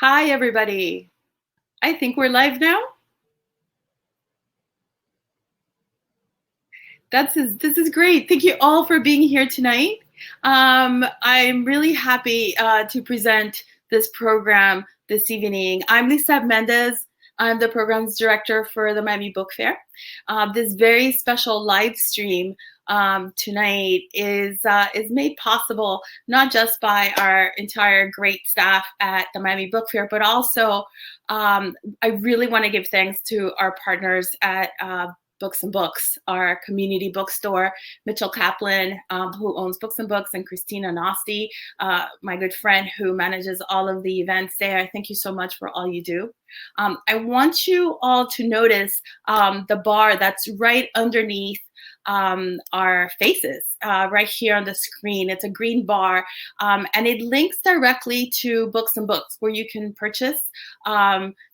Hi, everybody. I think we're live now. This is great. Thank you all for being here tonight. I'm really happy to present this program this evening. I'm Lisa Mendez. I'm the program's director for the Miami Book Fair. This very special live stream tonight is made possible not just by our entire great staff at the Miami Book Fair, but also I really want to give thanks to our partners at Books and Books, our community bookstore, Mitchell Kaplan, who owns Books and Books, and Christina Nosti, my good friend who manages all of the events there. Thank you so much for all you do. I want you all to notice the bar that's right underneath our faces, right here on the screen. It's a green bar, and it links directly to Books and Books, where you can purchase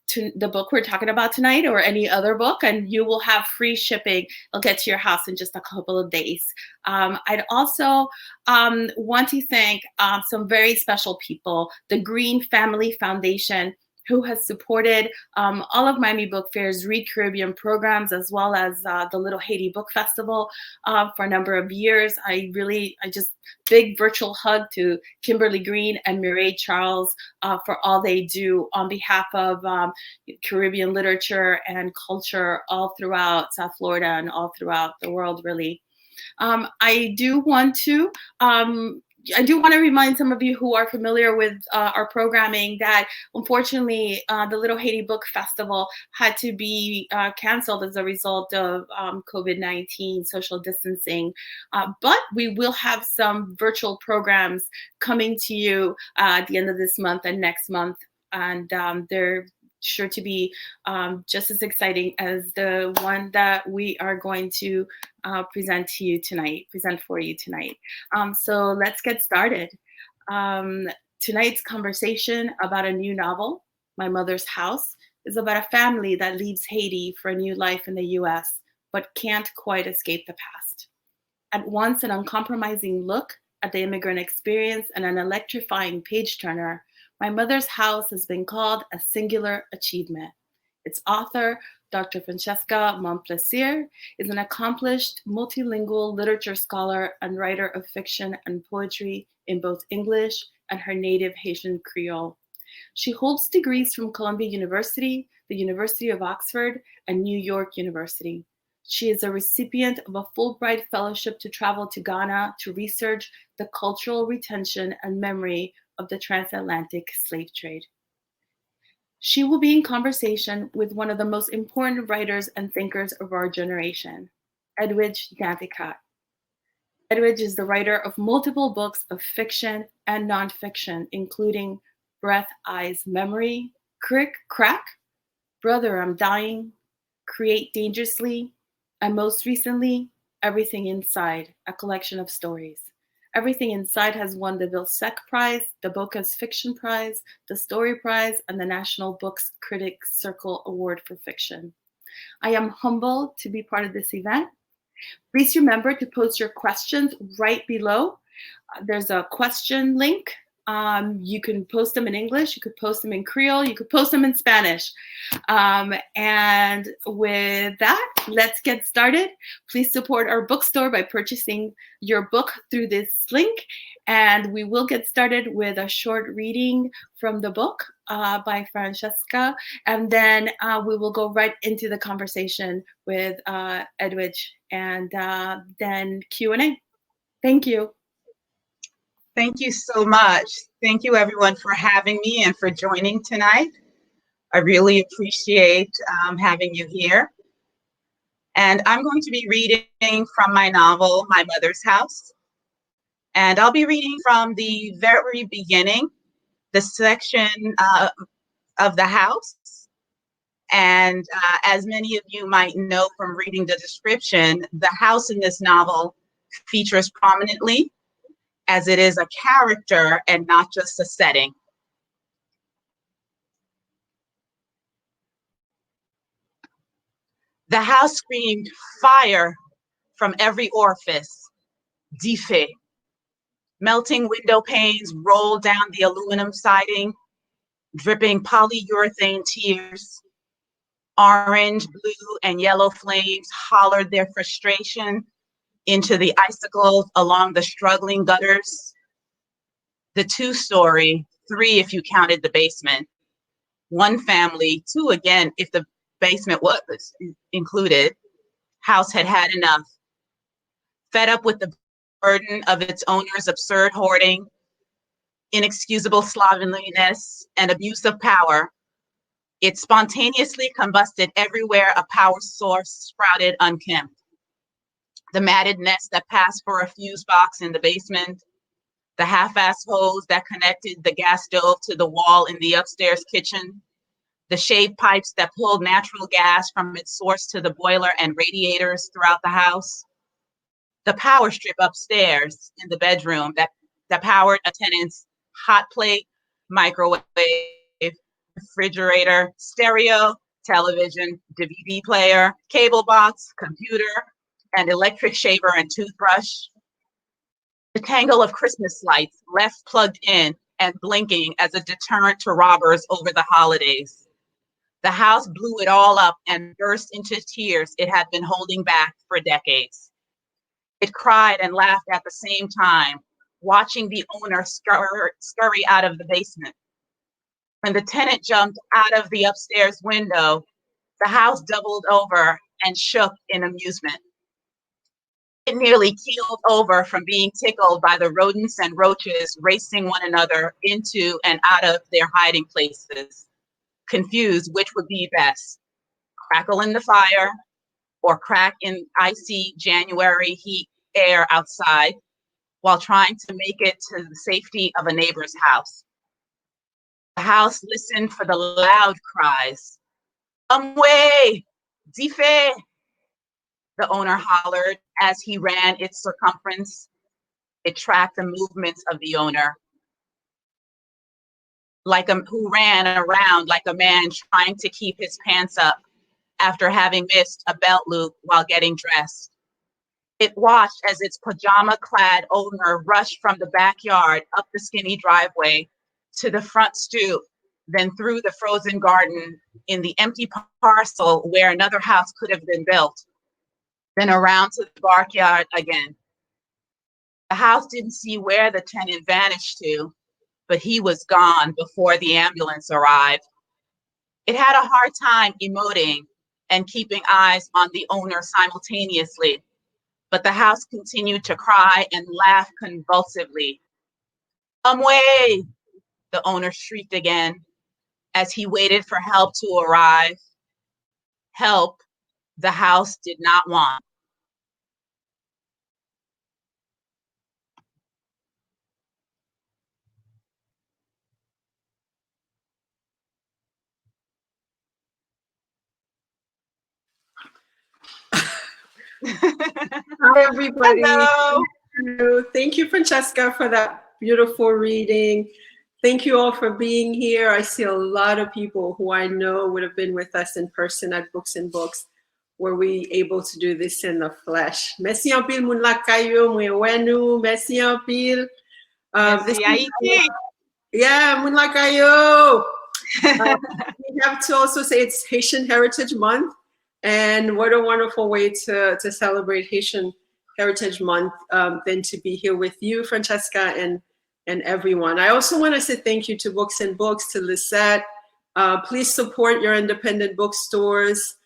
to the book we're talking about tonight or any other book, and you will have free shipping. It'll get to your house in just a couple of days. I'd also want to thank some very special people, the Green Family Foundation, who has supported all of Miami Book Fair's Read Caribbean programs, as well as the Little Haiti Book Festival for a number of years. I just big virtual hug to Kimberly Green and Mireille Charles for all they do on behalf of Caribbean literature and culture all throughout South Florida and all throughout the world, really. I do want to remind some of you who are familiar with our programming that unfortunately the Little Haiti Book Festival had to be canceled as a result of COVID-19 social distancing. But we will have some virtual programs coming to you at the end of this month and next month. And they're sure to be just as exciting as the one that we are going to present for you tonight. So let's get started. Tonight's conversation about a new novel, My Mother's House, is about a family that leaves Haiti for a new life in the US, but can't quite escape the past. At once an uncompromising look at the immigrant experience and an electrifying page-turner, My Mother's House has been called a singular achievement. Its author, Dr. Francesca Momplaisir, is an accomplished multilingual literature scholar and writer of fiction and poetry in both English and her native Haitian Creole. She holds degrees from Columbia University, the University of Oxford, and New York University. She is a recipient of a Fulbright Fellowship to travel to Ghana to research the cultural retention and memory of the transatlantic slave trade. She will be in conversation with one of the most important writers and thinkers of our generation, Edwidge Danticat. Edwidge is the writer of multiple books of fiction and nonfiction, including Breath, Eyes, Memory, Crick, Crack, Brother, I'm Dying, Create Dangerously, and most recently, Everything Inside, a collection of stories. Everything Inside has won the Vilsack Prize, the Bocas Fiction Prize, the Story Prize, and the National Books Critics Circle Award for Fiction. I am humbled to be part of this event. Please remember to post your questions right below. There's a question link. You can post them in English, you could post them in Creole, you could post them in Spanish. And with that, let's get started. Please support our bookstore by purchasing your book through this link. And we will get started with a short reading from the book by Francesca. And then we will go right into the conversation with Edwidge and then Q&A. Thank you. Thank you so much. Thank you, everyone, for having me and for joining tonight. I really appreciate having you here. And I'm going to be reading from my novel, My Mother's House. And I'll be reading from the very beginning, the section of the house. And as many of you might know from reading the description, the house in this novel features prominently, as it is a character and not just a setting. The house screamed fire from every orifice, defait. Melting window panes rolled down the aluminum siding. dripping polyurethane tears. Orange, blue, and yellow flames hollered their frustration into the icicles along the struggling gutters. The 2-story, 3 if you counted the basement, 1 family, 2 again if the basement was included, house had had enough. Fed up with the burden of its owner's absurd hoarding, inexcusable slovenliness, and abuse of power, it spontaneously combusted everywhere a power source sprouted unkempt. The matted nest that passed for a fuse box in the basement, the half-assed hose that connected the gas stove to the wall in the upstairs kitchen, the shaved pipes that pulled natural gas from its source to the boiler and radiators throughout the house, the power strip upstairs in the bedroom that powered a tenant's hot plate, microwave, refrigerator, stereo, television, DVD player, cable box, computer, and electric shaver and toothbrush. The tangle of Christmas lights left plugged in and blinking as a deterrent to robbers over the holidays. The house blew it all up and burst into tears it had been holding back for decades. It cried and laughed at the same time, watching the owner scurry out of the basement. When the tenant jumped out of the upstairs window, the house doubled over and shook in amusement. It nearly keeled over from being tickled by the rodents and roaches racing one another into and out of their hiding places, confused which would be best, crackle in the fire or crack in icy January heat air outside while trying to make it to the safety of a neighbor's house. The house listened for the loud cries. Amwe, Dife, the owner hollered as he ran its circumference. It tracked the movements of the owner, who ran around like a man trying to keep his pants up after having missed a belt loop while getting dressed. It watched as its pajama-clad owner rushed from the backyard up the skinny driveway to the front stoop, then through the frozen garden in the empty parcel where another house could have been built, then around to the backyard again. The house didn't see where the tenant vanished to, but he was gone before the ambulance arrived. It had a hard time emoting and keeping eyes on the owner simultaneously, but the house continued to cry and laugh convulsively. Amwe, the owner shrieked again as he waited for help to arrive. Help the house did not want. Hi, everybody. Hello. Thank you, Francesca, for that beautiful reading. Thank you all for being here. I see a lot of people who I know would have been with us in person at Books and Books. Were we able to do this in the flesh? Merci en pile, moun la kayo, mwen wenu. Merci en pile. Merci, Haiti. Yeah, moun la kayo. We have to also say it's Haitian Heritage Month. And what a wonderful way to celebrate Haitian Heritage Month than to be here with you, Francesca, and everyone. I also want to say thank you to Books and Books, to Lisette. Please support your independent bookstores,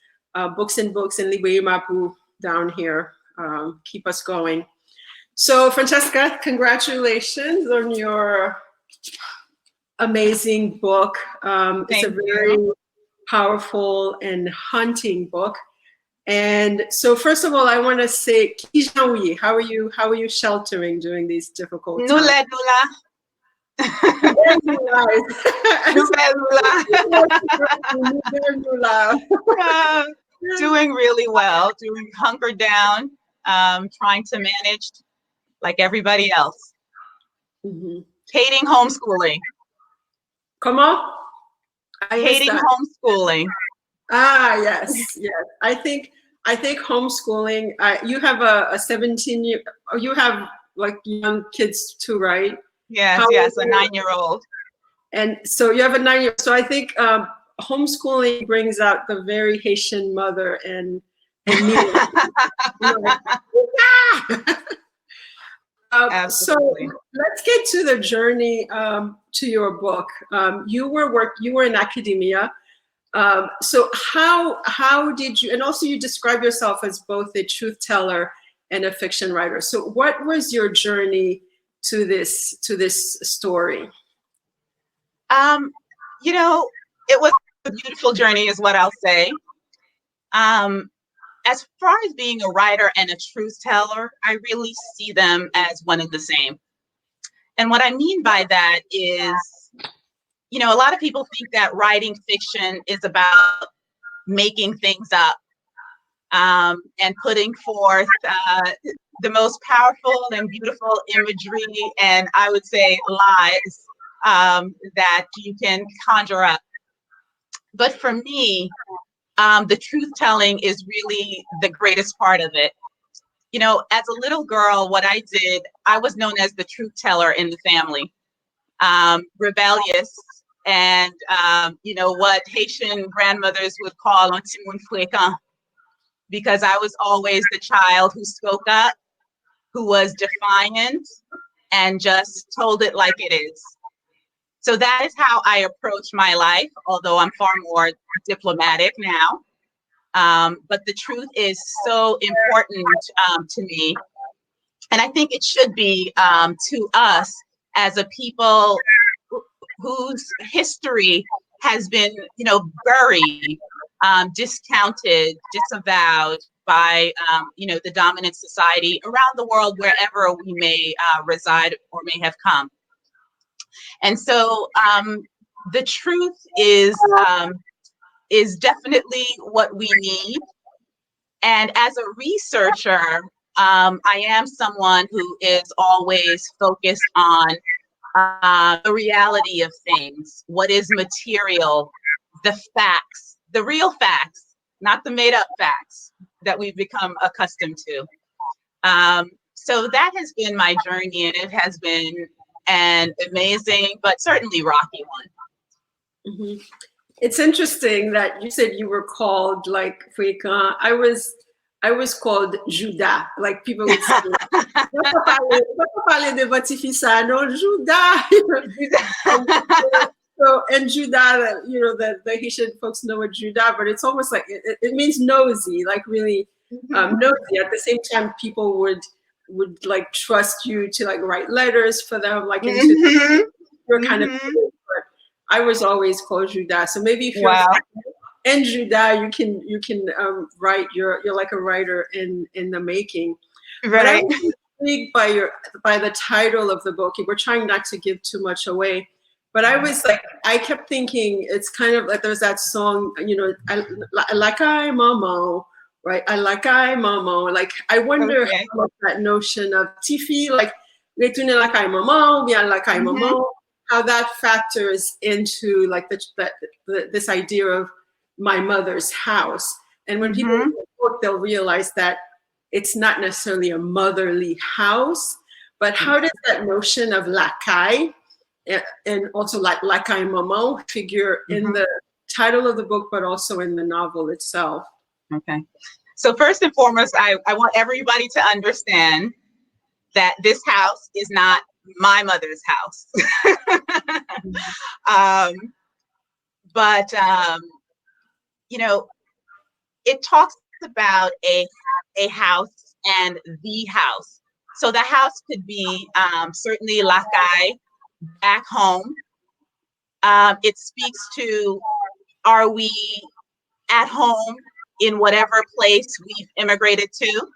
Books and Books and Librairie Mapu down here. Keep us going. So, Francesca, congratulations on your amazing book. It's a very powerful and haunting book. And so first of all, I want to say, how are you sheltering during these difficult times? Doing really well, doing hunkered down, trying to manage like everybody else. Mm-hmm. Hating homeschooling. Come on. Hating homeschooling. Yes. I think homeschooling. You have a 17-year. You have like young kids too, right? Yes, a 9-year-old. And so you have a 9-year. So I think homeschooling brings out the very Haitian mother and me. So let's get to the journey to your book. You were in academia. So how did you? And also you describe yourself as both a truth teller and a fiction writer. So what was your journey to this story? You know, it was a beautiful journey, is what I'll say. As far as being a writer and a truth teller, I really see them as one and the same. And what I mean by that is, you know, a lot of people think that writing fiction is about making things up and putting forth the most powerful and beautiful imagery, and I would say lies that you can conjure up. But for me, the truth telling is really the greatest part of it. You know, as a little girl, what I did, I was known as the truth teller in the family, rebellious, and you know, what Haitian grandmothers would call un petit moun fréquent, because I was always the child who spoke up, who was defiant, and just told it like it is. So that is how I approach my life, although I'm far more diplomatic now. But the truth is so important to me. And I think it should be to us as a people whose history has been, you know, buried, discounted, disavowed by, you know, the dominant society around the world, wherever we may reside or may have come. And so the truth is definitely what we need. And as a researcher, I am someone who is always focused on the reality of things, what is material, the facts, the real facts, not the made up facts that we've become accustomed to. So that has been my journey, and it has been an amazing, but certainly rocky one. Mm-hmm. It's interesting that you said you were called like fréquent. I was called Judas. Like people would say, parler de votre fils, no, Judas. So, and Judas, you know, the Haitian folks know what Judas, but it's almost like it means nosy, like really nosy. At the same time, people would like trust you to like write letters for them, like into your kind of. I was always called Judas. So maybe if you're and Judas, you can write. You're like a writer in the making. Right. But I was intrigued by the title of the book. We're trying not to give too much away. But I was like, I kept thinking it's kind of like there's that song, you know, I like I mama, right? I like I mama. Like I wonder how that notion of Tifi, like retourner like I mama, bien like I mama, how that factors into like this idea of my mother's house. And when people read the book, they'll realize that it's not necessarily a motherly house, but how does that notion of lakai and also like lakai mama figure in the title of the book, but also in the novel itself? Okay. So first and foremost, I want everybody to understand that this house is not my mother's house. But you know, it talks about a house and the house. So the house could be certainly lakai, back home. It speaks to, are we at home in whatever place we've immigrated to?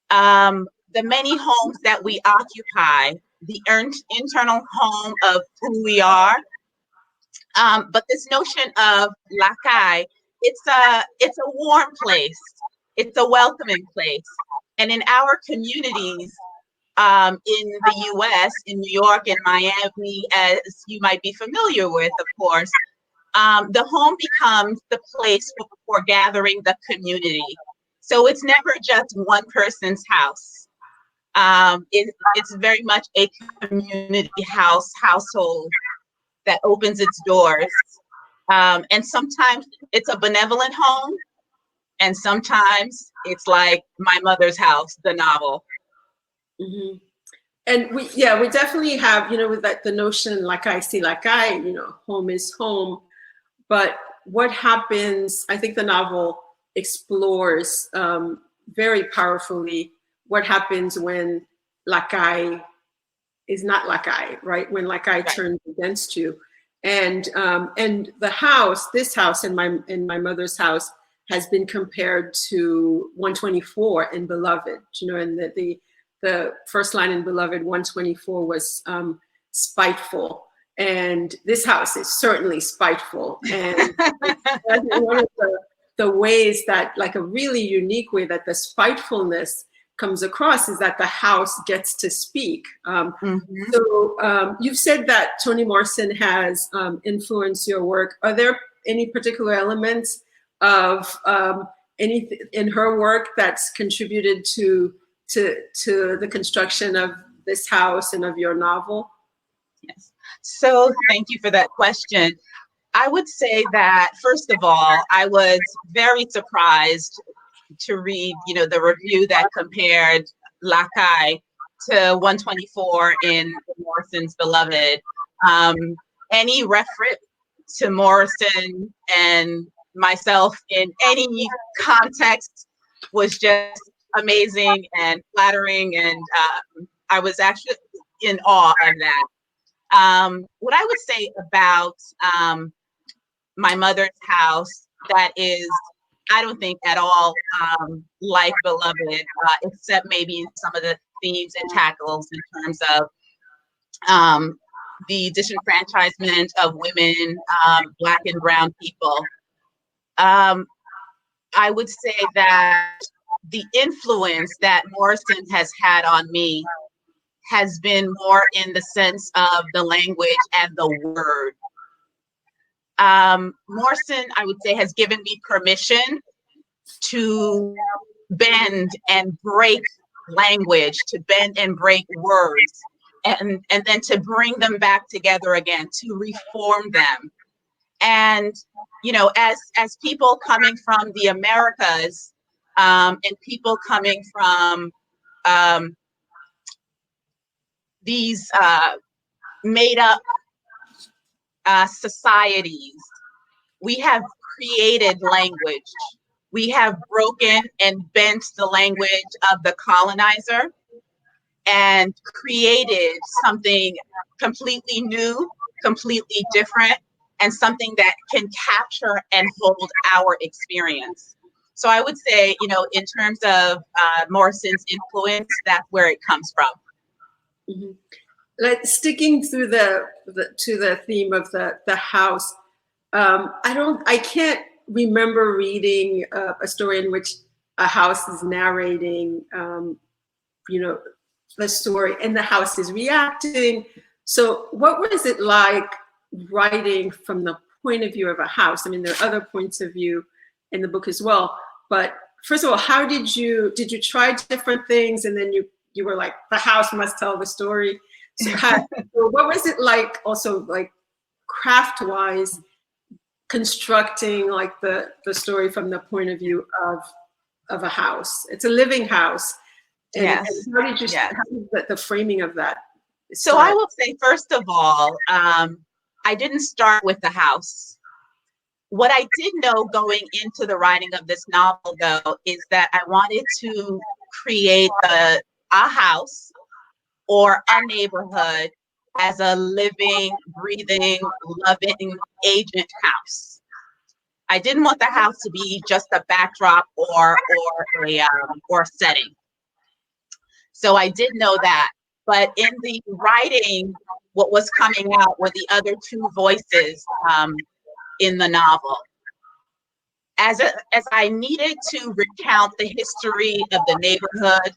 The many homes that we occupy, the internal home of who we are. But this notion of lakai, it's a warm place. It's a welcoming place. And in our communities, in the US, in New York and Miami, as you might be familiar with, of course, the home becomes the place for gathering the community. So it's never just one person's house. It's very much a community household. that opens its doors. And sometimes it's a benevolent home, and sometimes it's like my mother's house, the novel. Mm-hmm. And we definitely have, with that, the notion, like I see, like I, home is home. But what happens, I think the novel explores very powerfully what happens when Lakai is not Lakai, right? When Lakai turns against you. And the house, this house and my mother's house has been compared to 124 in Beloved, and the first line in Beloved, 124, was spiteful. And this house is certainly spiteful. And one of the ways that, like a really unique way that the spitefulness comes across is that the house gets to speak. So you've said that Toni Morrison has influenced your work. Are there any particular elements of anything in her work that's contributed to the construction of this house and of your novel? Yes. So thank you for that question. I would say that, first of all, I was very surprised to read, the review that compared Lakai to 124 in Morrison's Beloved. Any reference to Morrison and myself in any context was just amazing and flattering, and I was actually in awe of that. What I would say about my mother's house that is, I don't think at all like Beloved, except maybe some of the themes it tackles in terms of the disenfranchisement of women, Black and brown people. I would say that the influence that Morrison has had on me has been more in the sense of the language and the word. Morrison, I would say, has given me permission to bend and break language, to bend and break words, and then to bring them back together again, to reform them. And, as people coming from the Americas, and people coming from these made up societies, we have created language. We have broken and bent the language of the colonizer and created something completely new, completely different, and something that can capture and hold our experience. So I would say, in terms of Morrison's influence, that's where it comes from. Mm-hmm. Like sticking through to the theme of the house, I can't remember reading a story in which a house is narrating, the story and the house is reacting. So what was it like writing from the point of view of a house? I mean, there are other points of view in the book as well, but first of all, how did you try different things, and then you were like, the house must tell the story? So what was it like, also, like, craft-wise, constructing like the story from the point of view of a house? It's a living house. And, yes. And how did you how did the framing of that start? So I will say, first of all, I didn't start with the house. What I did know going into the writing of this novel, though, is that I wanted to create a house or a neighborhood as a living, breathing, loving agent house. I didn't want the house to be just a backdrop or a setting. So I did know that. But in the writing, what was coming out were the other two voices in the novel. As I needed to recount the history of the neighborhood,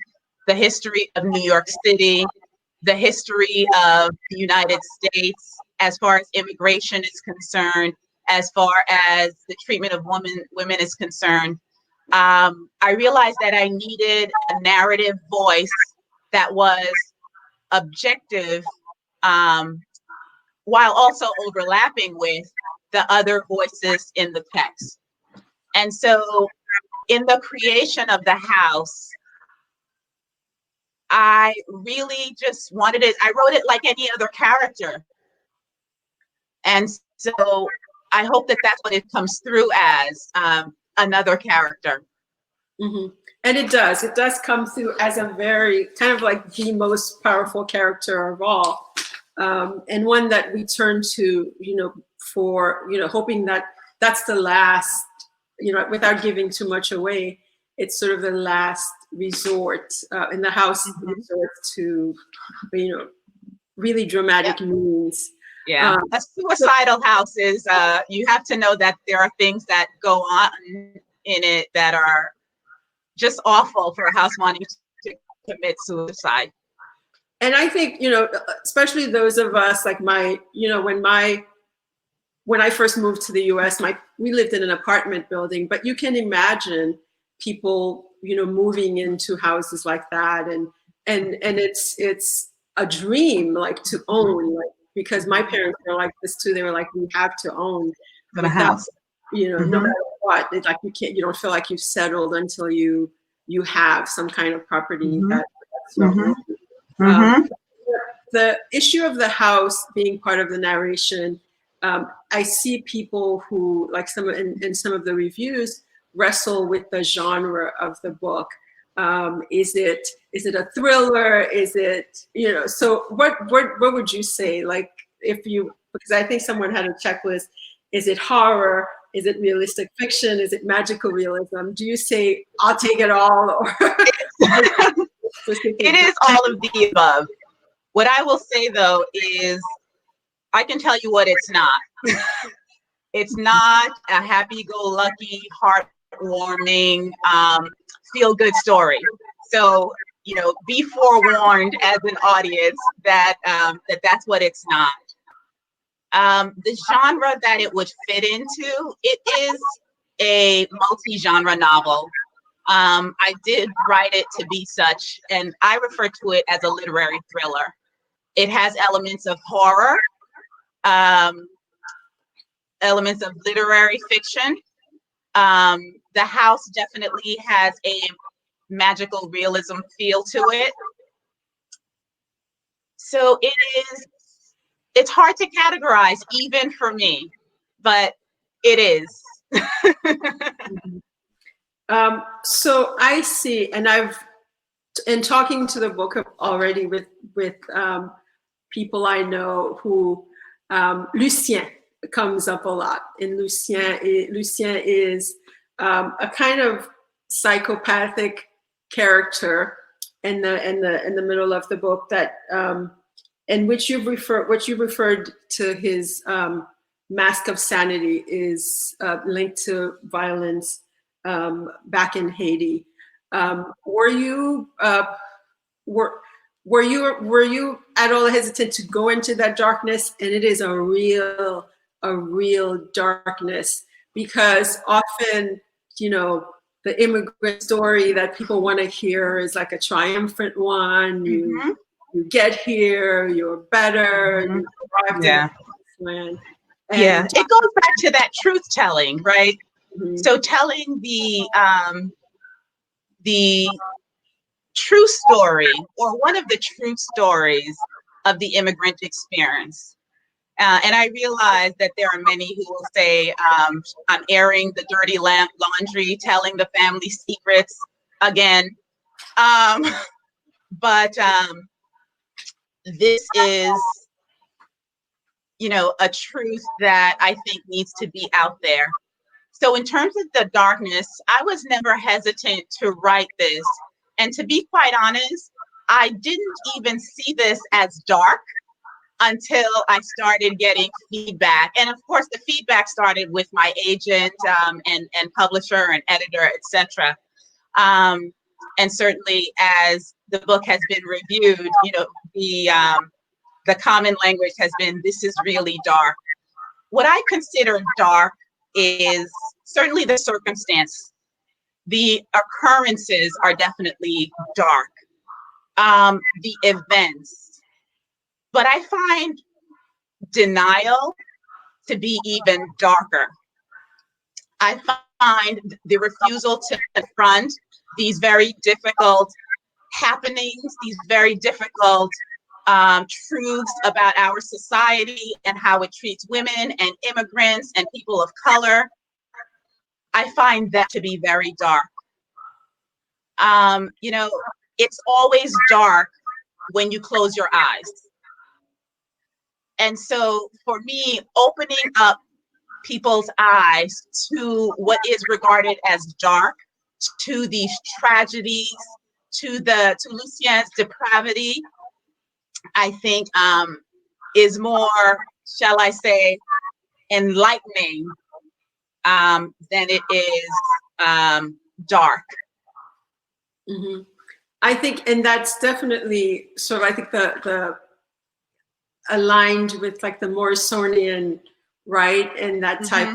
the history of New York City, the history of the United States, as far as immigration is concerned, as far as the treatment of women is concerned, I realized that I needed a narrative voice that was objective, while also overlapping with the other voices in the text. And so in the creation of the house, I really just wanted it, I wrote it like any other character. And so I hope that that's what it comes through as, another character. Mm-hmm. And it does come through as a very kind of like the most powerful character of all. And one that we turn to, for, hoping that that's the last, without giving too much away, it's sort of the last resort in the house, mm-hmm. resort to, really dramatic means. Yeah, a suicidal house is, you have to know that there are things that go on in it that are just awful for a house wanting to commit suicide. And I think, especially those of us like when I first moved to the US, we lived in an apartment building, but you can imagine people, moving into houses like that. And it's a dream, like to own, like, because my parents were like this too. They were like, we have to own the house, mm-hmm. no matter what. It's like you don't feel like you've settled until you have some kind of property mm-hmm. that's your own. Mm-hmm. The issue of the house being part of the narration, I see people who, like in some of the reviews, wrestle with the genre of the book. Is it a thriller? Is it, so what would you say? Like because I think someone had a checklist. Is it horror? Is it realistic fiction? Is it magical realism? Do you say, I'll take it all? Or it is all of the above. What I will say though is, I can tell you what it's not. It's not a happy-go-lucky, heartwarming, feel-good story. So, be forewarned as an audience that that's what it's not. The genre that it would fit into, it is a multi-genre novel. I did write it to be such, and I refer to it as a literary thriller. It has elements of horror, elements of literary fiction. The house definitely has a magical realism feel to it. So it's hard to categorize even for me, but it is. So I see, and in talking to the book already with people I know who, Lucien comes up a lot. And Lucien is a kind of psychopathic character in the middle of the book that in which you referred to his mask of sanity is linked to violence back in Haiti. Were you at all hesitant to go into that darkness? And it is a real darkness, because often, the immigrant story that people want to hear is like a triumphant one. Mm-hmm. You get here, you're better, mm-hmm. you arrived in the land. Yeah, it goes back to that truth telling, right? Mm-hmm. So telling the true story, or one of the true stories of the immigrant experience. And I realize that there are many who will say, I'm airing the dirty laundry, telling the family secrets again. But this is, a truth that I think needs to be out there. So in terms of the darkness, I was never hesitant to write this. And to be quite honest, I didn't even see this as dark until I started getting feedback. And of course, the feedback started with my agent and publisher and editor, etc. And certainly as the book has been reviewed, the common language has been, this is really dark. What I consider dark is certainly the circumstance. The occurrences are definitely dark. The events. But I find denial to be even darker. I find the refusal to confront these very difficult happenings, these very difficult truths about our society and how it treats women and immigrants and people of color. I find that to be very dark. You know, it's always dark when you close your eyes. And so for me, opening up people's eyes to what is regarded as dark, to these tragedies, to Lucien's depravity, I think is more, shall I say, enlightening than it is dark. Mm-hmm. I think, and that's definitely sort of, I think the aligned with like the Morrisonian, right? And that type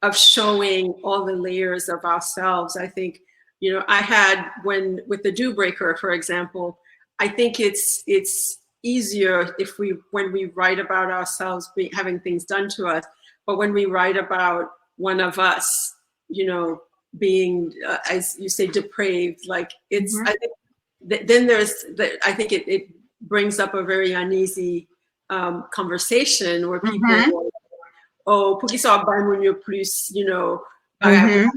of showing all the layers of ourselves. I think, you know, I had with the Dew Breaker, for example, I think it's easier if when we write about ourselves having things done to us, but when we write about one of us, you know, being, as you say, depraved, like it's, I think then I think it brings up a very uneasy conversation where people are, oh, pour qu'ils soient harmonieux plus, you know, or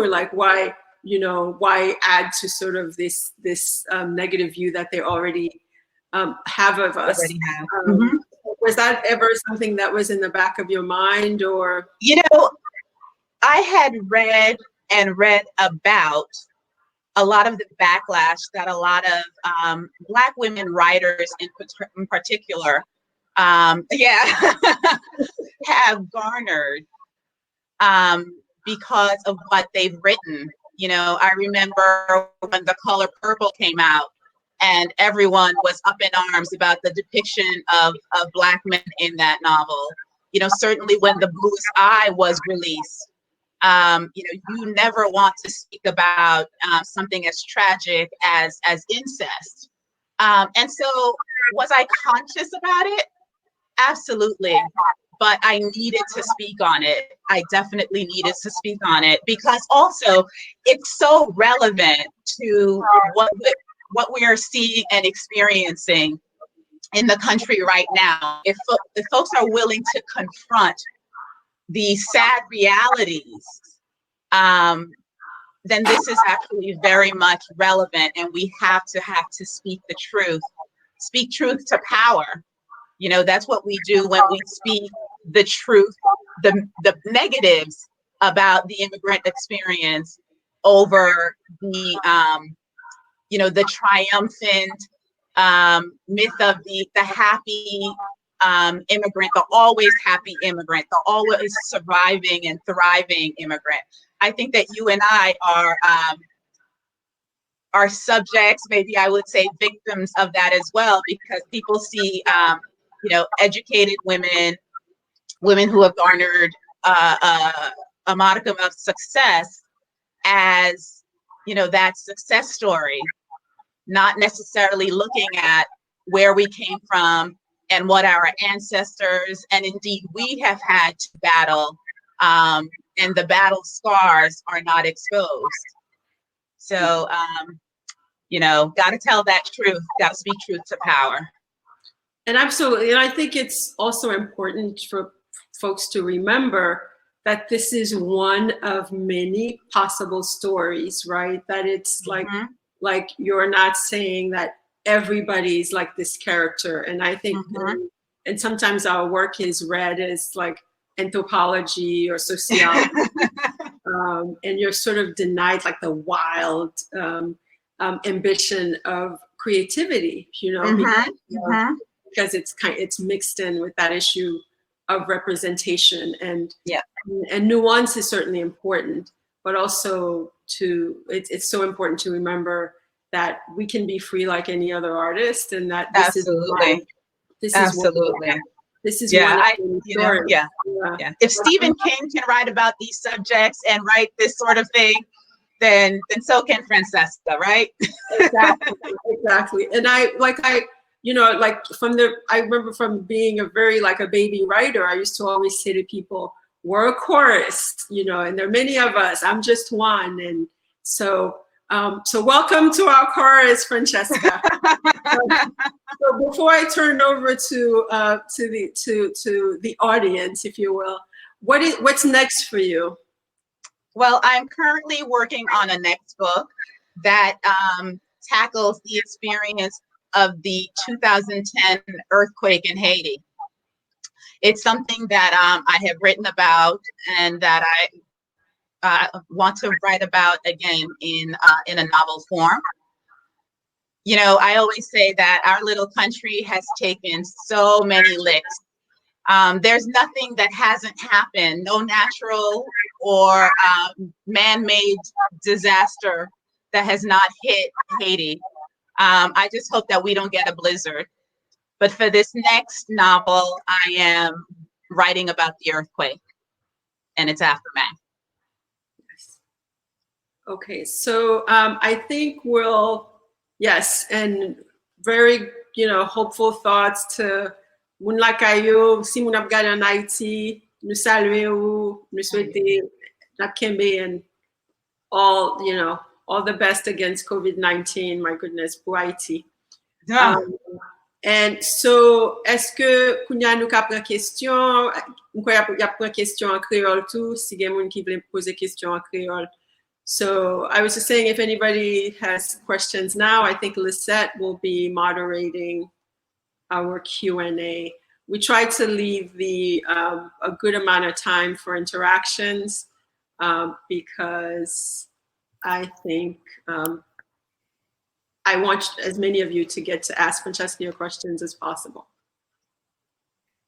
like why, you know, why add to sort of this negative view that they already have of us. Was that ever something that was in the back of your mind, or? You know, I had read about a lot of the backlash that a lot of Black women writers in particular, have garnered because of what they've written. You know, I remember when The Color Purple came out and everyone was up in arms about the depiction of Black men in that novel. You know, certainly when The Bluest Eye was released, you know, you never want to speak about something as tragic as incest. And so was I conscious about it? Absolutely. But I needed to speak on it. I definitely needed to speak on it because also it's so relevant to what we are seeing and experiencing in the country right now. If folks are willing to confront the sad realities, then this is actually very much relevant, and we have to speak the truth. Speak truth to power. You know, that's what we do when we speak the truth, the negatives about the immigrant experience over the, you know, the triumphant myth of the happy immigrant, the always happy immigrant, the always surviving and thriving immigrant. I think that you and I are subjects, maybe I would say victims of that as well, because people see, you know, educated women who have garnered a modicum of success as, you know, that success story, not necessarily looking at where we came from and what our ancestors and indeed we have had to battle, and the battle scars are not exposed. So, you know, got to tell that truth, got to speak truth to power. And absolutely, and I think it's also important for folks to remember that this is one of many possible stories, right? That it's like you're not saying that everybody's like this character. And I think, and sometimes our work is read as like anthropology or sociology, and you're sort of denied like the wild ambition of creativity, you know, because it's mixed in with that issue of representation, and nuance is certainly important, but also it's so important to remember that we can be free like any other artist, and that this is If Stephen King can write about these subjects and write this sort of thing, then so can Francesca, right? Exactly. And I you know, like I remember from being a baby writer, I used to always say to people, we're a chorus, you know, and there are many of us, I'm just one. And so, welcome to our chorus, Francesca. So before I turn over to the audience, if you will, what's next for you? Well, I'm currently working on a next book that tackles the experience of the 2010 earthquake in Haiti. It's something that I have written about and that I want to write about again in a novel form. You know, I always say that our little country has taken so many licks. There's nothing that hasn't happened, no natural or man-made disaster that has not hit Haiti. I just hope that we don't get a blizzard. But for this next novel, I am writing about the earthquake and its aftermath. Okay, so I think yes, and very, you know, hopeful thoughts to moun la kayo, si moun ap gade an Haiti, nou salue ou, nou souhaite nap kembe and all, you know, all the best against COVID-19, my goodness, pour Haiti. Yeah. And so, est-ce que kounya nou ka pran question, mwen ya pran question en créole tout, si gen moun ki vle pose question en créole. So I was just saying, if anybody has questions now, I think Lisette will be moderating our Q&A. We try to leave a good amount of time for interactions because I think I want as many of you to get to ask Francesca your questions as possible.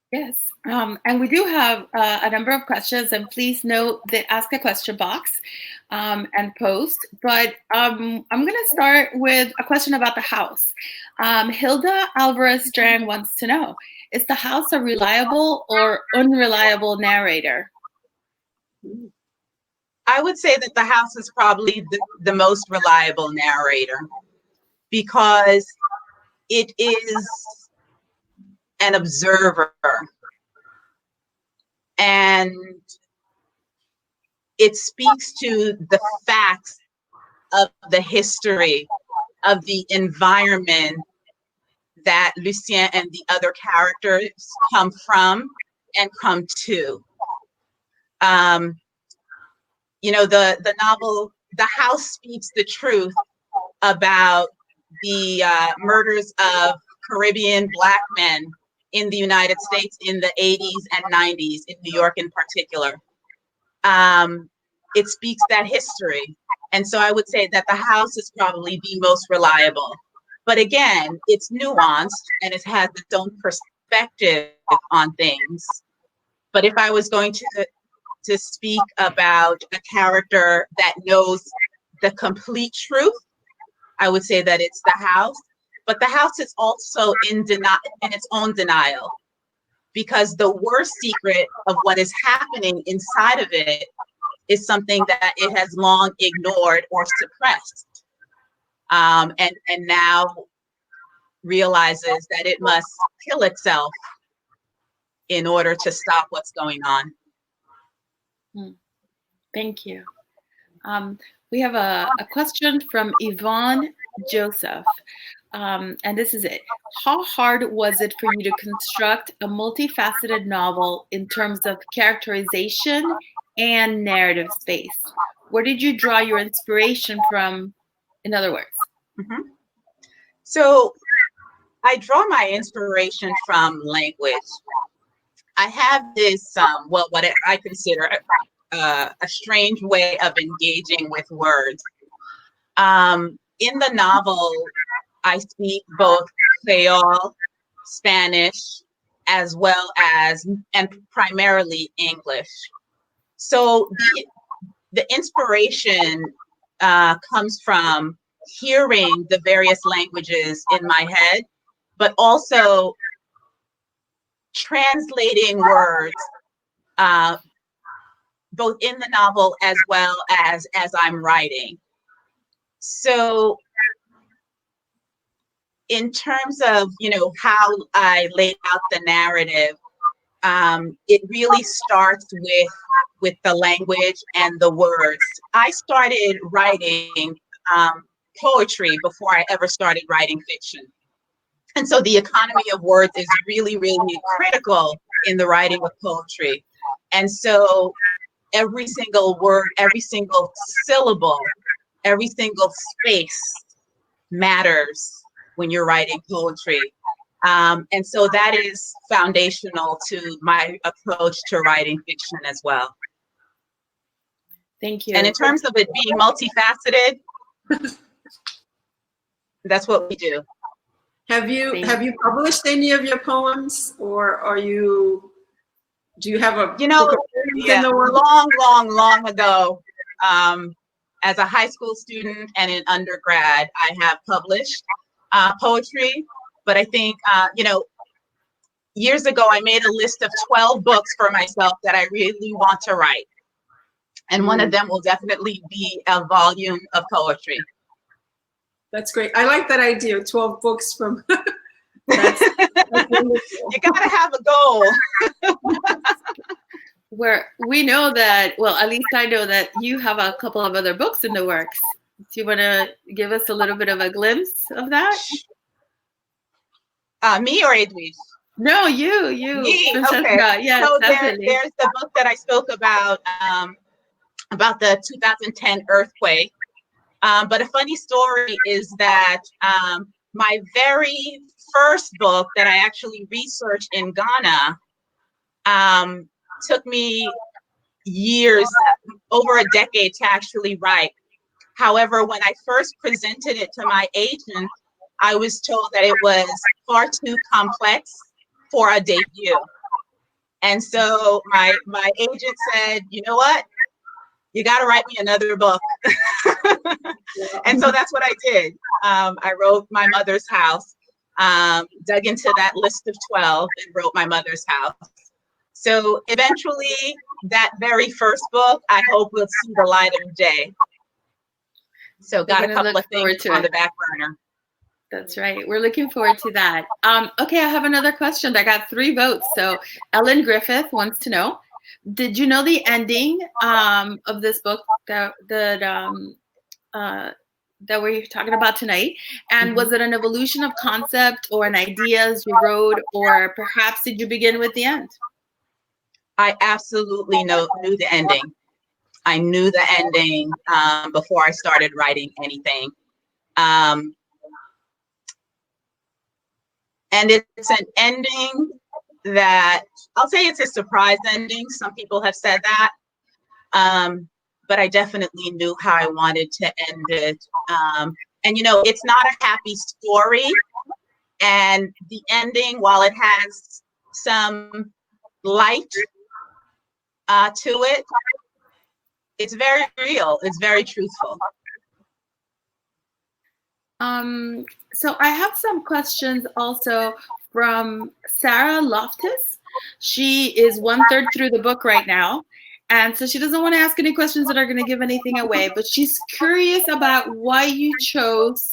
Yes, and we do have a number of questions, and please note the ask a question box and post. But I'm going to start with a question about the house. Hilda Alvarez-Strang wants to know, is the house a reliable or unreliable narrator? I would say that the house is probably the most reliable narrator because it is an observer and it speaks to the facts of the history of the environment that Lucien and the other characters come from and come to. You know, the novel, The House speaks the truth about the murders of Caribbean Black men in the United States in the 80s and 90s, in New York in particular. It speaks that history. And so I would say that The House is probably the most reliable. But again, it's nuanced and it has its own perspective on things. But if I was going to speak about a character that knows the complete truth, I would say that it's The House. But The House is also in its own denial, because the worst secret of what is happening inside of it is something that it has long ignored or suppressed, and now realizes that it must kill itself in order to stop what's going on. Thank you. We have a question from Yvonne Joseph. And this is it. How hard was it for you to construct a multifaceted novel in terms of characterization and narrative space? Where did you draw your inspiration from, in other words? Mm-hmm. So I draw my inspiration from language. I have this, what I consider a strange way of engaging with words. In the novel, I speak both Creole, Spanish, as well as, and primarily English. So the inspiration comes from hearing the various languages in my head, but also translating words, both in the novel as well as I'm writing. So in terms of, how I laid out the narrative, it really starts with the language and the words. I started writing poetry before I ever started writing fiction. And so the economy of words is really, really critical in the writing of poetry. And so every single word, every single syllable, every single space matters when you're writing poetry. And so that is foundational to my approach to writing fiction as well. Thank you. And in terms of it being multifaceted, that's what we do. Have you published any of your poems, or do you have a in the world? long ago, as a high school student and in undergrad, I have published poetry, but I think years ago I made a list of 12 books for myself that I really want to write, and one of them will definitely be a volume of poetry. That's great. I like that idea. 12 books from. That's you gotta have a goal. Where we know that, well, at least I know that you have a couple of other books in the works. Do you want to give us a little bit of a glimpse of that? Me or Edwidge? No, you. Me? Francesca. Okay. Yes, so definitely. There's the book that I spoke about the 2010 earthquake. But a funny story is that my very first book that I actually researched in Ghana took me years, over a decade to actually write. However, when I first presented it to my agent, I was told that it was far too complex for a debut. And so my agent said, you know what? You got to write me another book. And so that's what I did. I wrote My Mother's House, dug into that list of 12 and wrote My Mother's House. So eventually, that very first book, I hope will see the light of day. So got a couple of things on the back burner. That's right. We're looking forward to that. Okay, I have another question. I got 3 votes. So Ellen Griffith wants to know, did you know the ending of this book that we're talking about tonight? And was it an evolution of concept or an idea as you wrote, or perhaps did you begin with the end? I absolutely knew the ending. I knew the ending before I started writing anything. And it's an ending that, I'll say it's a surprise ending. Some people have said that. But I definitely knew how I wanted to end it. And, it's not a happy story. And the ending, while it has some light to it, it's very real. It's very truthful. So I have some questions also from Sarah Loftus. She is 1/3 through the book right now. And so she doesn't want to ask any questions that are going to give anything away, but she's curious about why you chose,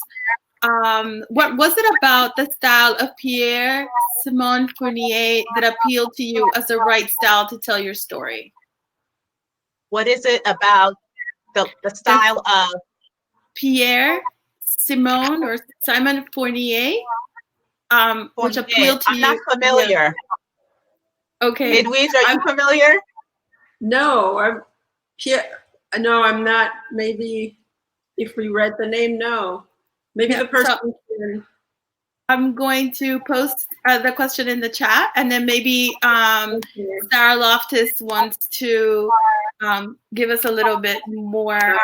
what was it about the style of Pierre Simon Fournier that appealed to you as the right style to tell your story? What is it about the style of Pierre Simon or Simon Fournier, which appealed to you? I'm not familiar. Yeah. Okay. Edwidge, are you familiar? No, I'm not. Maybe if we read the name, no. Maybe the person. So I'm going to post the question in the chat, and then maybe Sarah Loftus wants to give us a little bit more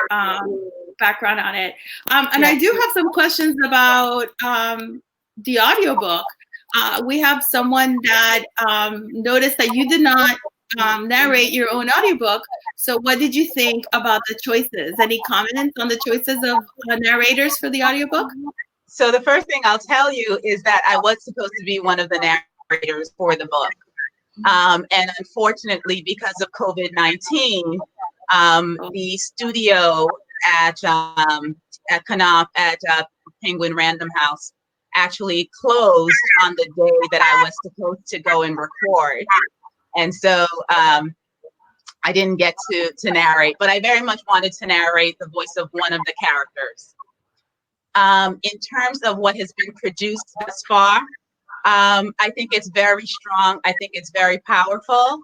background on it. And I do have some questions about the audiobook. We have someone that noticed that you did not narrate your own audiobook. So what did you think about the choices? Any comments on the choices of narrators for the audiobook? So the first thing I'll tell you is that I was supposed to be one of the narrators for the book. And unfortunately, because of COVID-19, the studio at Penguin Random House actually closed on the day that I was supposed to go and record. And so I didn't get to narrate, but I very much wanted to narrate the voice of one of the characters. In terms of what has been produced thus far, I think it's very strong. I think it's very powerful.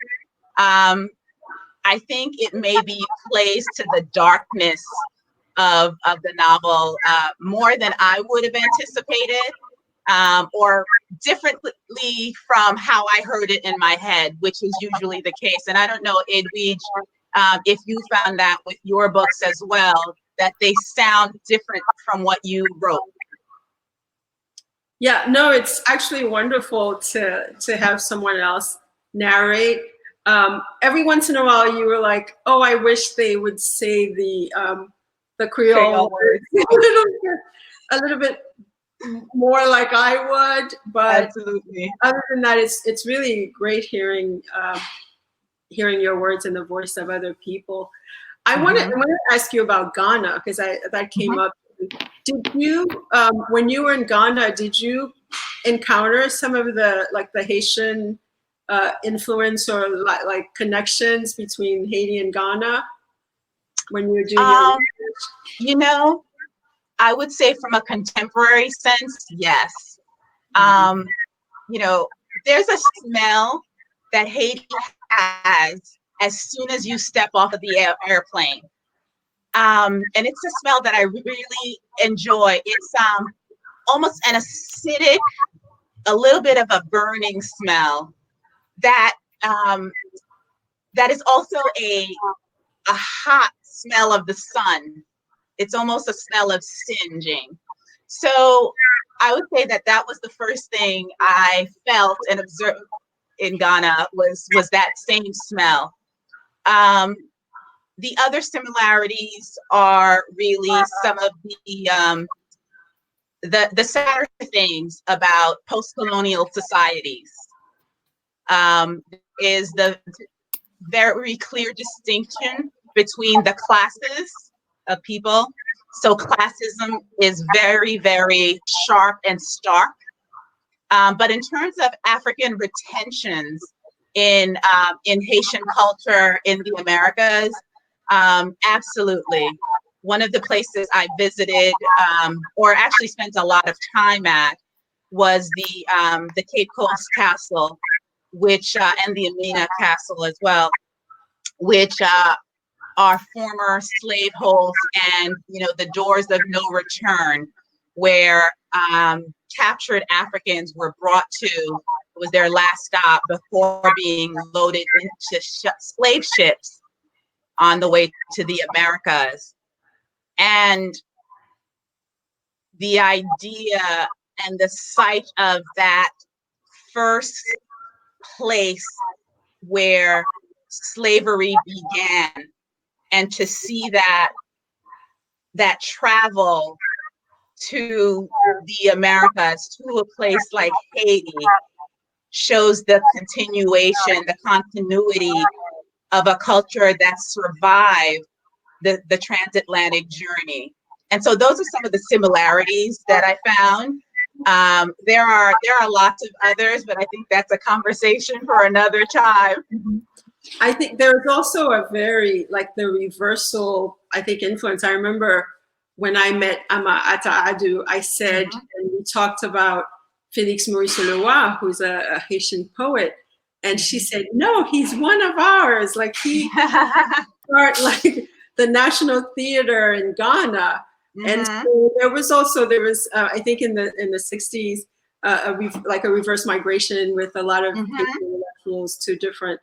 I think it maybe plays to the darkness of the novel more than I would have anticipated, or differently from how I heard it in my head, which is usually the case. And I don't know, Edwidge, if you found that with your books as well, that they sound different from what you wrote. Yeah, no, it's actually wonderful to have someone else narrate. Every once in a while, you were like, "Oh, I wish they would say the Creole words a little bit more like I would." But absolutely, other than that, it's really great hearing your words in the voice of other people. I want to ask you about Ghana, because that came up. Did you, when you were in Ghana, did you encounter some of the Haitian influence or like connections between Haiti and Ghana when you were doing your research? You know, I would say from a contemporary sense, yes. You know, there's a smell that Haiti has as soon as you step off of the airplane. And it's a smell that I really enjoy. It's almost an acidic, a little bit of a burning smell that that is also a hot smell of the sun. It's almost a smell of singeing. So I would say that was the first thing I felt and observed in Ghana was that same smell. The other similarities are really some of the sadder things about post-colonial societies. Is the very clear distinction between the classes of people. So classism is very, very sharp and stark. But in terms of African retentions in Haitian culture in the Americas, absolutely. One of the places I visited, or actually spent a lot of time at, was the Cape Coast Castle, which and the Amina Castle as well, which are former slave holds, and the doors of no return, where captured Africans were brought to. It was their last stop before being loaded into slave ships on the way to the Americas. And the idea and the sight of that first place where slavery began, and to see that travel to the Americas, to a place like Haiti, shows the continuation, the continuity of a culture that survived the transatlantic journey. And so those are some of the similarities that I found. There are lots of others, but I think that's a conversation for another time. I think there's also a very, the reversal, I think, influence. I remember when I met Ama Ata Adu, I said, and we talked about Félix Maurice Leroy, who's a Haitian poet, and she said, no, he's one of ours. Like, he started the National Theater in Ghana. And so there was I think in the 60s, a reverse migration with a lot of Haitian intellectuals to different,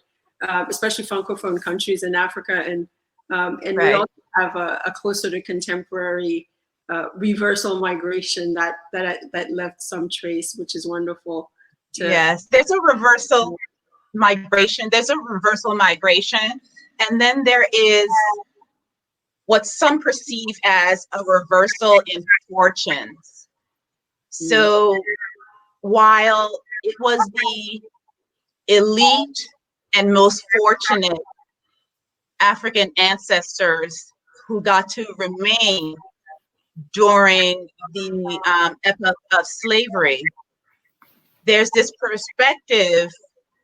especially Francophone countries in Africa. And right. We also have a closer to contemporary reversal migration that left some trace, which is wonderful. Yes, there's a reversal migration. And then there is what some perceive as a reversal in fortunes. So while it was the elite and most fortunate African ancestors who got to remain during the epoch of slavery. There's this perspective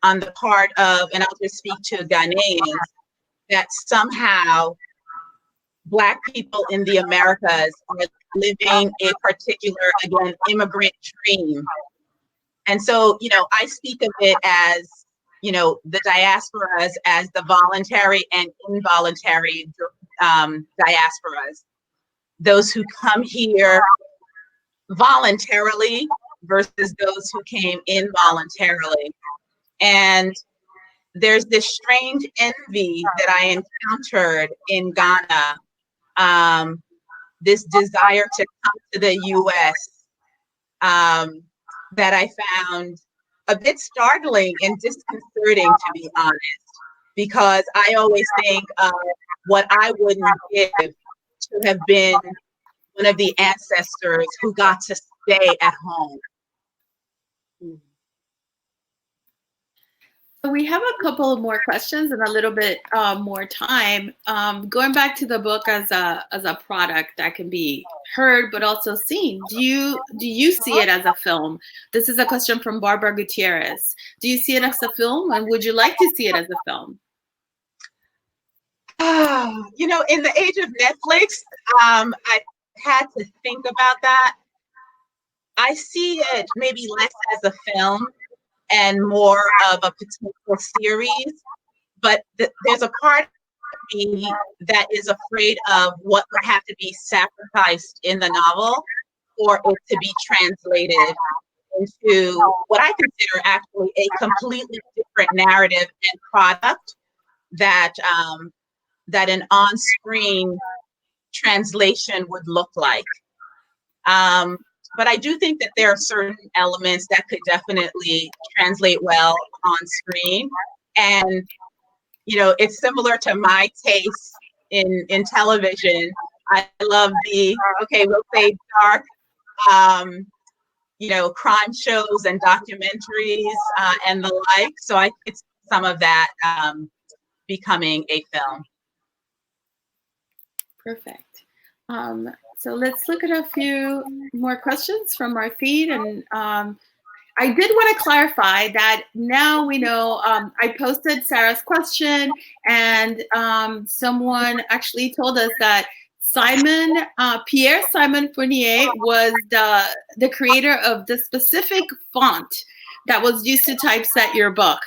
on the part of, and I'll just speak to Ghanaians, that somehow Black people in the Americas are living a particular, again, immigrant dream. And so, I speak of it as, the diasporas as the voluntary and involuntary diasporas. Those who come here voluntarily versus those who came involuntarily. And there's this strange envy that I encountered in Ghana, this desire to come to the US, that I found a bit startling and disconcerting, to be honest, because I always think of what I wouldn't give to have been one of the ancestors who got to stay at home. So we have a couple of more questions and a little bit more time. Going back to the book as a product that can be heard but also seen. Do you see it as a film? This is a question from Barbara Gutierrez. Do you see it as a film, and would you like to see it as a film? In the age of Netflix, I had to think about that. I see it maybe less as a film and more of a potential series, but there's a part of me that is afraid of what would have to be sacrificed in the novel for it to be translated into what I consider actually a completely different narrative and product that an on-screen translation would look like. But I do think that there are certain elements that could definitely translate well on screen. And, it's similar to my taste in television. I love we'll say dark, crime shows and documentaries and the like. So I could see some of that becoming a film. Perfect. So let's look at a few more questions from our feed. And I did want to clarify that now we know, I posted Sarah's question, and someone actually told us that Pierre Simon Fournier was the creator of the specific font that was used to typeset your book.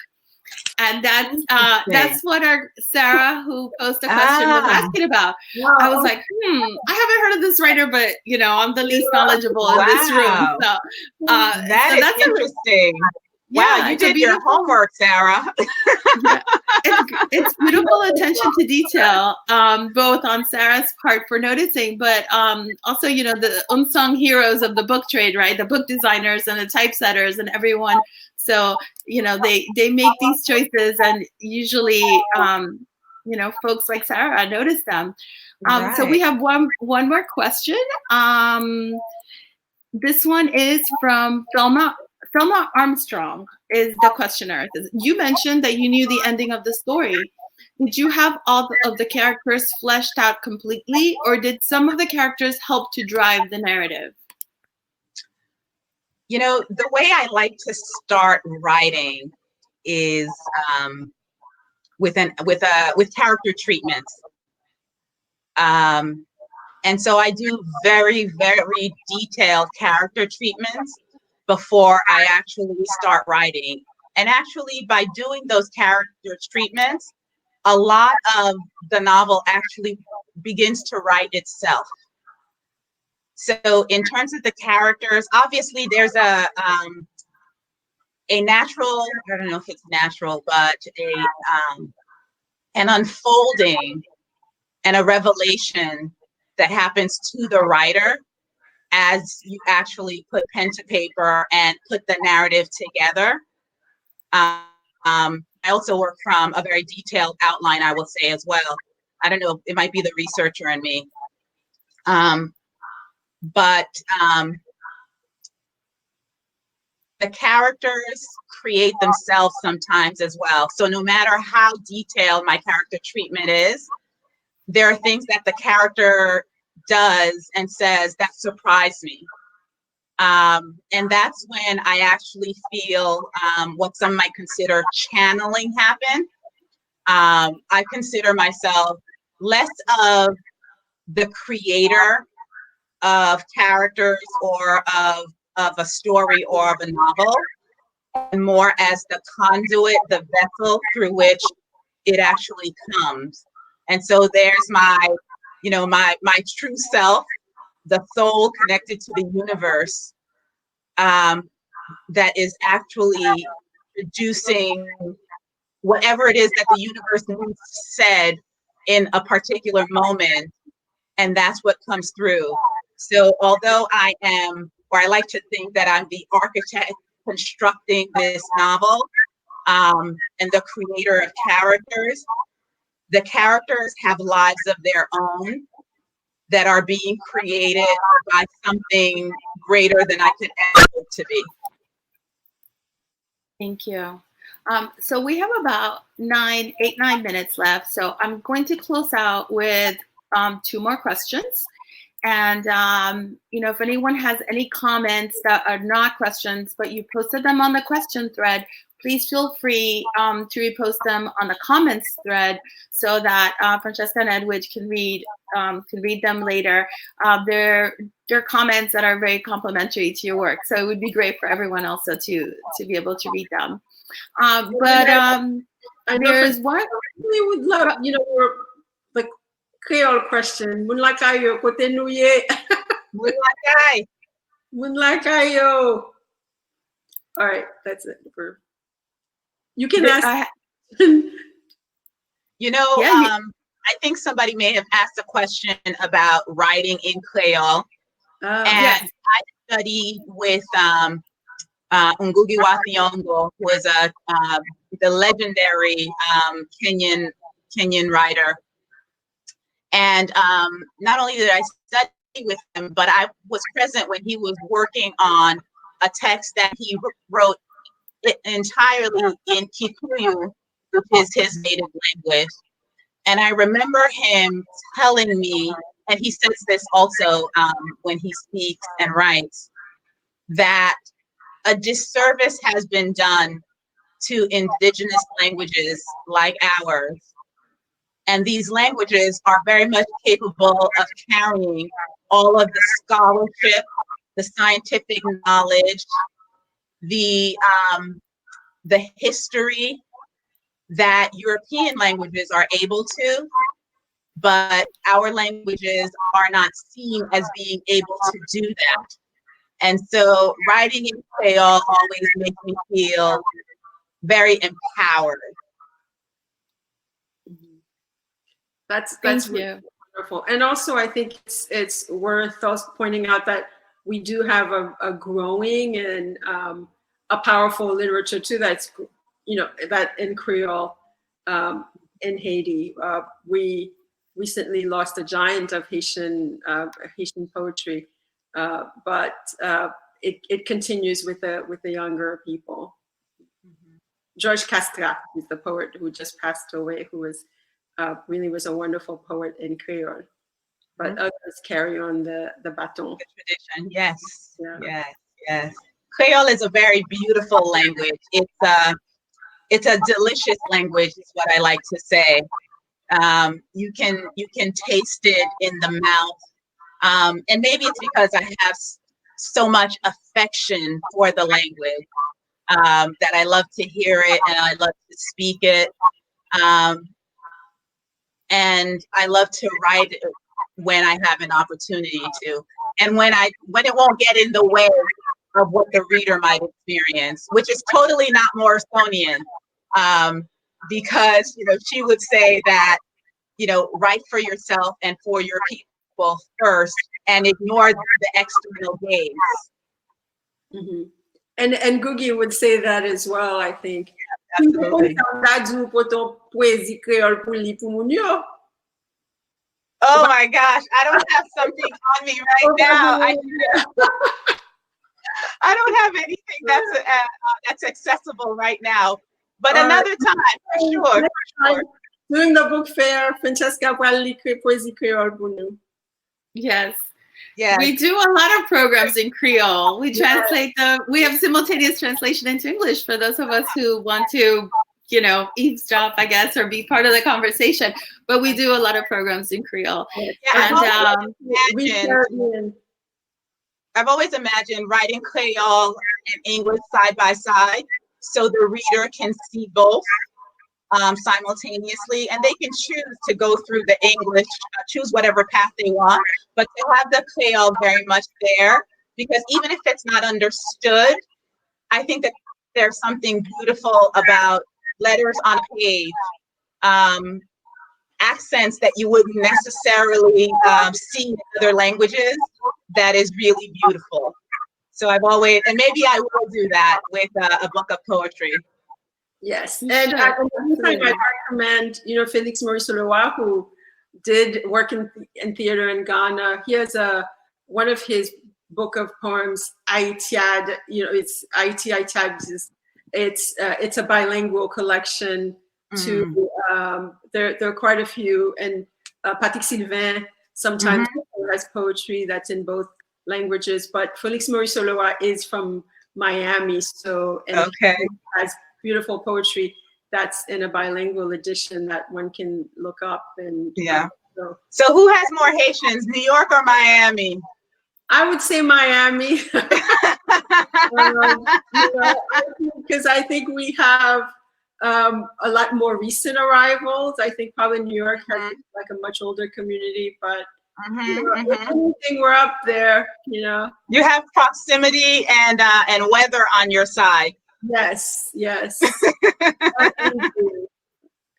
And that's what our Sarah, who posted a question, was asking about. Wow. I was like, I haven't heard of this writer, but I'm the least knowledgeable in this room. So that's interesting. Wow, you did your homework, Sarah. It's beautiful attention to detail, both on Sarah's part for noticing, but also, the unsung heroes of the book trade, right? The book designers and the typesetters and everyone. So, they make these choices, and usually, folks like Sarah notice them. Right. So we have one more question. This one is from Thelma Armstrong is the questioner. You mentioned that you knew the ending of the story. Did you have all of the characters fleshed out completely, or did some of the characters help to drive the narrative? The way I like to start writing is with character treatments. And so I do very, very detailed character treatments before I actually start writing. And actually, by doing those character treatments, a lot of the novel actually begins to write itself. So in terms of the characters, obviously there's a natural, I don't know if it's natural, but an unfolding and a revelation that happens to the writer as you actually put pen to paper and put the narrative together. I also work from a very detailed outline, I will say as well. I don't know, it might be the researcher in me. But the characters create themselves sometimes as well. So no matter how detailed my character treatment is, there are things that the character does and says, that surprised me. And that's when I actually feel what some might consider channeling happen. I consider myself less of the creator of characters or of a story or of a novel, and more as the conduit, the vessel through which it actually comes. And so there's my, my true self, the soul connected to the universe, that is actually producing whatever it is that the universe needs said in a particular moment, and that's what comes through. So although I like to think that I'm the architect constructing this novel, and the creator of characters, the characters have lives of their own that are being created by something greater than I could ever hope to be. Thank you. So we have about 9 minutes left. So I'm going to close out with 2 more questions. And, if anyone has any comments that are not questions, but you posted them on the question thread, please feel free to repost them on the comments thread so that Francesca and Edwidge can read them later. They're comments that are very complimentary to your work. So it would be great for everyone also to be able to read them. There's one. We would love, the Creole question. Moonlight kayo, kote nouye. Moonlight kayo. All right, that's it. You can ask. I think somebody may have asked a question about writing in Creole. And yes. I studied with Ngugi wa Thiong'o, who is the legendary Kenyan writer. And not only did I study with him, but I was present when he was working on a text that he wrote entirely in Kikuyu, which is his native language. And I remember him telling me, and he says this also when he speaks and writes, that a disservice has been done to indigenous languages like ours. And these languages are very much capable of carrying all of the scholarship, the scientific knowledge, the history that European languages are able to, but our languages are not seen as being able to do that. And so writing in Creole always makes me feel very empowered. That's really wonderful. And also I think it's worth us pointing out that we do have a growing and a powerful literature too that's, that in Creole in Haiti. We recently lost a giant of Haitian poetry, but it continues with the younger people. Mm-hmm. Georges Castrat is the poet who just passed away, who was really was a wonderful poet in Creole. But mm-hmm. others carry on the baton. The tradition, yes, yeah. yes. Creole is a very beautiful language. It's a delicious language, is what I like to say. You can taste it in the mouth, and maybe it's because I have so much affection for the language that I love to hear it and I love to speak it, and I love to write it when I have an opportunity to, and when it won't get in the way of what the reader might experience, which is totally not Morrisonian, because she would say that write for yourself and for your people first, and ignore the external gaze. Mm-hmm. And Ngugi would say that as well, I think. Yeah, absolutely. Oh my gosh, I don't have something on me right now. I don't have anything that's accessible right now, but another time, for sure. During the book fair, Francesca will écrire poésie créole pour nous. Yes. Yes. We do a lot of programs in Creole. We translate we have simultaneous translation into English for those of us who want to, you know, eavesdrop, I guess, or be part of the conversation. But we do a lot of programs in Creole. Yeah, And I've always imagined writing Creole and English side by side so the reader can see both simultaneously, and they can choose to go through the English, choose whatever path they want, but to have the Creole very much there, because even if it's not understood, I think that there's something beautiful about letters on a page, accents that you wouldn't necessarily see in other languages, that is really beautiful. So I've always, and maybe I will do that with a book of poetry. Yes, and I recommend, you know, Felix Maurice Olowa, who did work in theater in Ghana. He has one of his book of poems, Haitiad. You know, it's Haitiad. It's a bilingual collection. To there are quite a few, and Patrick Sylvain sometimes has poetry that's in both languages. But Felix Maurice Olowa is from Miami, so and he has beautiful poetry that's in a bilingual edition that one can look up. And so who has more Haitians, New York or Miami? I would say Miami, because I think we have a lot more recent arrivals. I think probably New York has like a much older community, but anything, we're up there, you know. You have proximity and weather on your side. Yes, yes.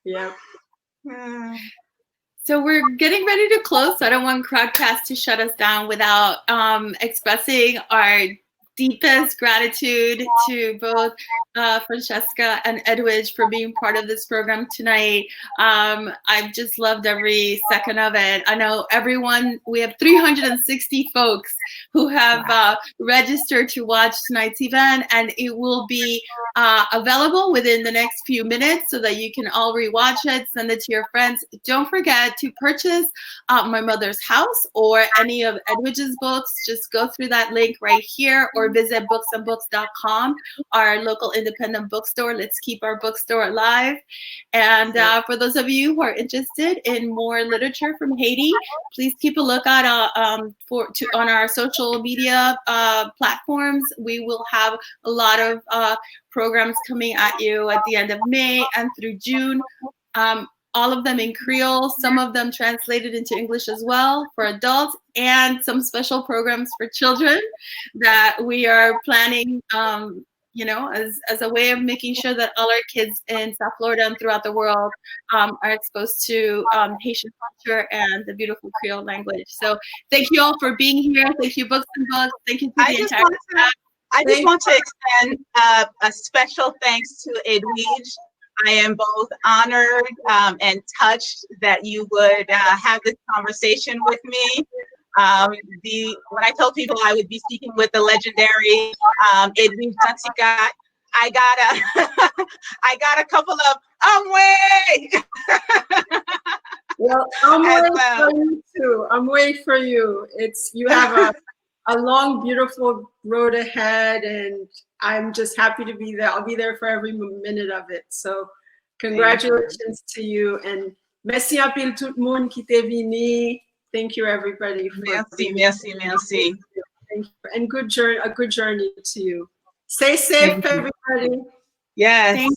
Yeah. So we're getting ready to close. So I don't want Crowdcast to shut us down without expressing our deepest gratitude to both Francesca and Edwidge for being part of this program tonight. I've just loved every second of it. I know everyone, we have 360 folks who have registered to watch tonight's event, and it will be available within the next few minutes so that you can all rewatch it, send it to your friends. Don't forget to purchase My Mother's House or any of Edwidge's books. Just go through that link right here, or visit booksandbooks.com, our local independent bookstore. Let's keep our bookstore alive. And for those of you who are interested in more literature from Haiti, please keep a lookout on our social media platforms. We will have a lot of programs coming at you at the end of May and through June. All of them in Creole, some of them translated into English as well for adults, and some special programs for children that we are planning, you know, as a way of making sure that all our kids in South Florida and throughout the world are exposed to Haitian culture and the beautiful Creole language. So thank you all for being here. Thank you, Books and Books. Thank you to the entire staff. I just want to extend a special thanks to Edwidge. I am both honored and touched that you would have this conversation with me. When I told people I would be speaking with the legendary Edwidge Danticat, I got a couple of way. Well, I'm waiting for you too. I'm waiting for you. You have a long, beautiful road ahead, and I'm just happy to be there. I'll be there for every minute of it. So congratulations to you, and merci à pile tout le monde qui t'est venu. Thank you, everybody. Merci. Thank you. And a good journey to you. Stay safe, everybody. Yes.